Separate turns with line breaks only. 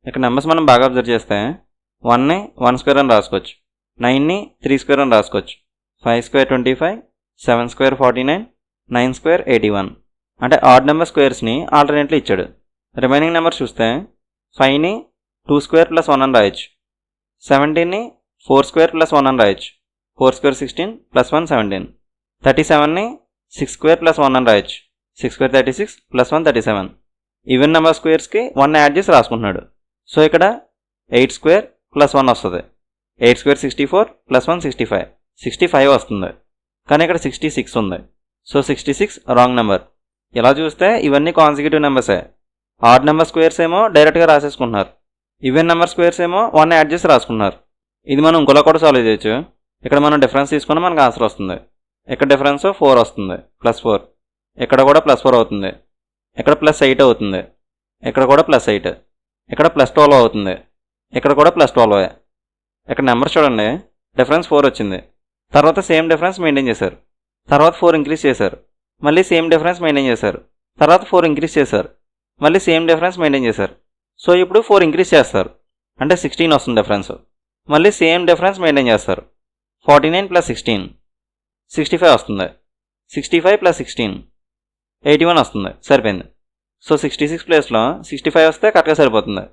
ఇక్కడ నెంబర్స్ మనం బాగా అబ్జర్వ్ చేస్తే 1ని 1 స్క్వేర్ అని రాసుకోవచ్చు, 9ని 3 స్క్వేర్ అని రాసుకోవచ్చు, 5 స్క్వేర్ 25, 7 స్క్వేర్ 49, 9 స్క్వేర్ 81. అంటే ఆడ్ నెంబర్ స్క్వేర్స్ని ఆల్టర్నేట్లీ ఇచ్చాడు. రిమైనింగ్ నెంబర్స్ చూస్తే 5ని 2 స్క్వేర్ ప్లస్ 1 అని రాయొచ్చు, 17ని 4 స్క్వేర్ ప్లస్ 1 అని రాయొచ్చు, 4 స్క్వేర్ 16 ప్లస్ 1 17, 37ని 6 స్క్వేర్ ప్లస్ 1 అని రాయొచ్చు, 6 స్క్వేర్ 36 ప్లస్ 1 37. ఈవెన్ నెంబర్ స్క్వేర్స్కి 1 యాడ్ చేసి రాసుకుంటున్నాడు. సో ఇక్కడ 8 స్క్వేర్ ప్లస్ 1 వస్తుంది, 8 స్క్వేర్ 64 ప్లస్ 1 65, 65 వస్తుంది. కానీ ఇక్కడ 66 ఉంది. So 66 wrong number. ఇలా చూస్తే ఇవన్నీ కాన్సిక్యూటివ్ నెంబర్సే. ఆడ్ నెంబర్ స్క్వేర్స్ ఏమో డైరెక్ట్గా రాసేసుకుంటున్నారు, ఈవెన్ నెంబర్ స్క్వేర్స్ ఏమో 1 యాడ్ చేసి రాసుకుంటున్నారు. ఇది మనం ఇంకోలా కూడా సాల్వ్ చేయొచ్చు. ఇక్కడ మనం డిఫరెన్స్ తీసుకున్న మనకు ఆన్సర్ వస్తుంది. ఇక్కడ డిఫరెన్స్ 4 వస్తుంది, ప్లస్ 4. ఇక్కడ కూడా ప్లస్ 4 అవుతుంది, ఇక్కడ ప్లస్ 8 అవుతుంది, ఇక్కడ కూడా ప్లస్ 8, ఇక్కడ ప్లస్ 12 అవుతుంది, ఇక్కడ కూడా ప్లస్ 12. ఇక్కడ నెంబర్ చూడండి, డిఫరెన్స్ 4 వచ్చింది, తర్వాత సేమ్ డిఫరెన్స్ మెయింటైన్ చేశారు, తర్వాత 4 ఇంక్రీజ్ చేశారు, మళ్ళీ సేమ్ డిఫరెన్స్ మెయింటైన్ చేశారు, తర్వాత 4 ఇంక్రీజ్ చేశారు, మళ్ళీ సేమ్ డిఫరెన్స్ మెయింటైన్ చేశారు. సో ఇప్పుడు 4 ఇంక్రీజ్ చేస్తారు అంటే 16 వస్తుంది డిఫరెన్స్, మళ్ళీ సేమ్ డిఫరెన్స్ మెయింటైన్ చేస్తారు, 49 ప్లస్ 16 65 వస్తుంది, 65 ప్లస్ 16 81 వస్తుంది. సరిపోయింది. సో 66 ప్లేస్లో 65 వస్తే కరెక్ట్గా సరిపోతుంది.